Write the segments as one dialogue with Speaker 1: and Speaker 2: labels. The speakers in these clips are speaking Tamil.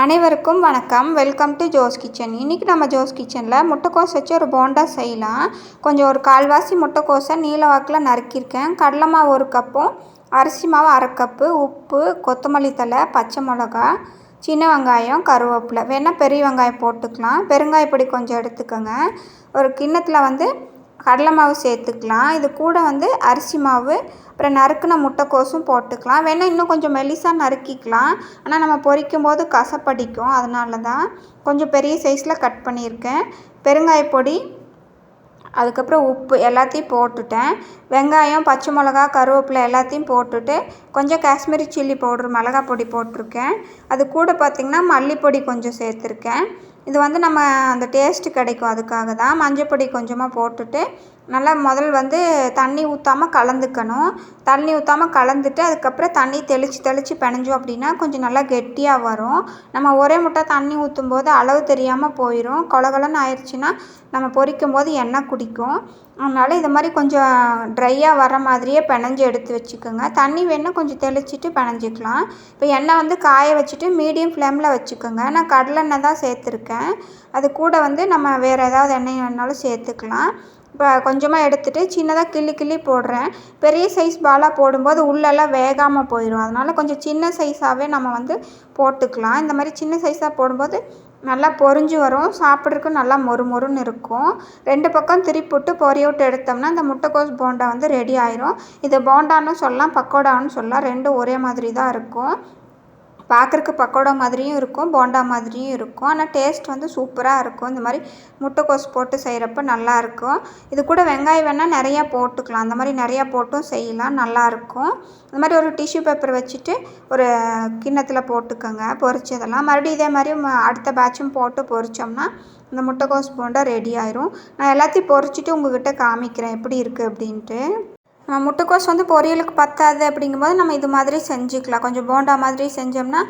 Speaker 1: அனைவருக்கும் வணக்கம். Welcome to Jo's kitchen. இன்றைக்கி நம்ம ஜோஸ் கிச்சனில் முட்டைக்கோஸ் வச்சு ஒரு போண்டா செய்யலாம். கொஞ்சம் ஒரு கால்வாசி முட்டைக்கோஸை நீல வாக்கில் நறுக்கியிருக்கேன். கடலை மாவு 1 கப்பும், அரிசி மாவு 1/2 கப்பு, உப்பு, கொத்தமல்லி தழை, பச்சை மிளகா, சின்ன வெங்காயம், கருவேப்பிலை, வேணால் பெரிய வெங்காயம் போட்டுக்கலாம். பெருங்காயப்பொடி கொஞ்சம் எடுத்துக்கோங்க. ஒரு கிண்ணத்தில் கடலை மாவு சேர்த்துக்கலாம். இது கூட அரிசி மாவு, அப்புறம் நறுக்கின முட்டைக்கோஸும் போட்டுக்கலாம். வேணால் இன்னும் கொஞ்சம் மெலிசாக நறுக்கிக்கலாம். ஆனால் நம்ம பொரிக்கும் போது கசப்படிக்கும், அதனால தான் கொஞ்சம் பெரிய சைஸில் கட் பண்ணியிருக்கேன். பெருங்காயப்பொடி, அதுக்கப்புறம் உப்பு எல்லாத்தையும் போட்டுட்டேன். வெங்காயம், பச்சை மிளகா, கருவேப்பிலை எல்லாத்தையும் போட்டுட்டு கொஞ்சம் காஷ்மீரி சில்லி பவுடர் மிளகாய் பொடி போட்டிருக்கேன். அது கூட பார்த்திங்கன்னா மல்லிப்பொடி கொஞ்சம் சேர்த்துருக்கேன். இது நம்ம அந்த டேஸ்ட்டு கிடைக்கும், அதுக்காக தான். மஞ்சப்பொடி கொஞ்சமாக போட்டுட்டு நல்லா முதல் தண்ணி ஊற்றாமல் கலந்துக்கணும். தண்ணி ஊற்றாமல் கலந்துட்டு அதுக்கப்புறம் தண்ணி தெளித்து பிணைஞ்சோம் அப்படின்னா கொஞ்சம் நல்லா கெட்டியாக வரும். நம்ம ஒரே முட்டை தண்ணி ஊற்றும் போது அளவு தெரியாமல் போயிடும். கொலகொலன்னு ஆயிடுச்சுன்னா நம்ம பொரிக்கும் போது எண்ணெய் குடிக்கும். அதனால் இது மாதிரி கொஞ்சம் ட்ரையாக வர மாதிரியே பிணைஞ்சி எடுத்து வச்சுக்கோங்க. தண்ணி வேணால் கொஞ்சம் தெளிச்சிட்டு பிணைஞ்சிக்கலாம். இப்போ எண்ணெய் காய வச்சுட்டு மீடியம் ஃப்ளேமில் வச்சுக்கோங்க. நான் கடலெண்ணெய் தான் சேர்த்துருக்கேன். அது கூட நம்ம வேறு ஏதாவது எண்ணெய் வேணாலும் சேர்த்துக்கலாம். இப்போ கொஞ்சமாக எடுத்துகிட்டு சின்னதாக கிள்ளி போடுறேன். பெரிய சைஸ் பாலாக போடும்போது உள்ளெல்லாம் வேகாமல் போயிடும். அதனால் கொஞ்சம் சின்ன சைஸாகவே நம்ம போட்டுக்கலாம். இந்த மாதிரி சின்ன சைஸாக போடும்போது நல்லா பொரிஞ்சு வரும். சாப்பிட்றதுக்கு நல்லா மொறுமொறுன்னு இருக்கும். 2 பக்கம் திருப்பிவிட்டு பொரிய விட்டு எடுத்தோம்னா இந்த முட்டைக்கோஸ் போண்டா ரெடி ஆயிரும். இது போண்டான்னு சொல்லலாம், பக்கோடான்னு சொல்லலாம். ரெண்டும் ஒரே மாதிரி தான் இருக்கும். பார்க்குறக்கு பக்கோடா மாதிரியும் இருக்கும், போண்டா மாதிரியும் இருக்கும். ஆனால் டேஸ்ட் சூப்பராக இருக்கும். இந்த மாதிரி முட்டைக்கோஸ் போட்டு செய்கிறப்ப நல்லாயிருக்கும். இது கூட வெங்காயம் வேணால் நிறையா போட்டுக்கலாம். அந்த மாதிரி நிறையா போட்டும் செய்யலாம், நல்லாயிருக்கும். இந்த மாதிரி ஒரு டிஷ்யூ பேப்பர் வச்சுட்டு ஒரு கிண்ணத்தில் போட்டுக்கோங்க பொரிச்சதெல்லாம். மறுபடியும் இதே மாதிரி அடுத்த பேட்சும் போட்டு பொரித்தோம்னா இந்த முட்டைக்கோஸ் போண்டா ரெடி ஆயிரும். நான் எல்லாத்தையும் பொரிச்சிட்டு உங்கள்கிட்ட காமிக்கிறேன் எப்படி இருக்குது அப்படின்ட்டு. முட்டைக்கோஸ் பொரியலுக்கு பத்தாது அப்படிங்கும்போது நம்ம இது மாதிரி செஞ்சுக்கலாம். கொஞ்சம் போண்டா மாதிரி செஞ்சோம்னா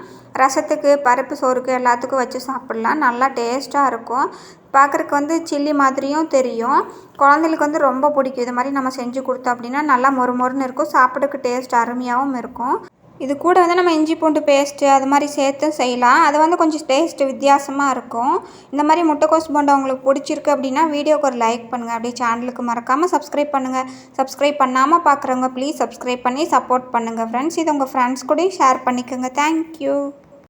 Speaker 1: ரசத்துக்கு, பருப்பு சோறுக்கு எல்லாத்துக்கும் வச்சு சாப்பிட்லாம். நல்லா டேஸ்ட்டாக இருக்கும். பார்க்குறக்கு சில்லி மாதிரியும் தெரியும். குழந்தைகளுக்கு ரொம்ப பிடிக்கும். இது மாதிரி நம்ம செஞ்சு கொடுத்தோம் அப்படின்னா நல்லா மொறுமொறுன்னு இருக்கும். சாப்பிட்றதுக்கு டேஸ்ட் அருமையாகவும் இருக்கும். இது கூட நம்ம இஞ்சி பூண்டு பேஸ்ட்டு அது மாதிரி சேர்த்து செய்யலாம். அது கொஞ்சம் டேஸ்ட்டு வித்தியாசமாக இருக்கும். இந்த மாதிரி முட்டைக்கோஸ் போண்டா உங்களுக்கு பிடிச்சிருக்கு அப்படின்னா வீடியோக்கு ஒரு லைக் பண்ணுங்கள். அப்படியே சேனலுக்கு மறக்காமல் சப்ஸ்கிரைப் பண்ணுங்கள். சப்ஸ்கிரைப் பண்ணாமல் பார்க்குறவங்க ப்ளீஸ் சப்ஸ்கிரைப் பண்ணி சப்போர்ட் பண்ணுங்கள் ஃப்ரெண்ட்ஸ். இது உங்கள் ஃப்ரெண்ட்ஸ் கூடயும் ஷேர் பண்ணிக்கோங்க. தேங்க்யூ.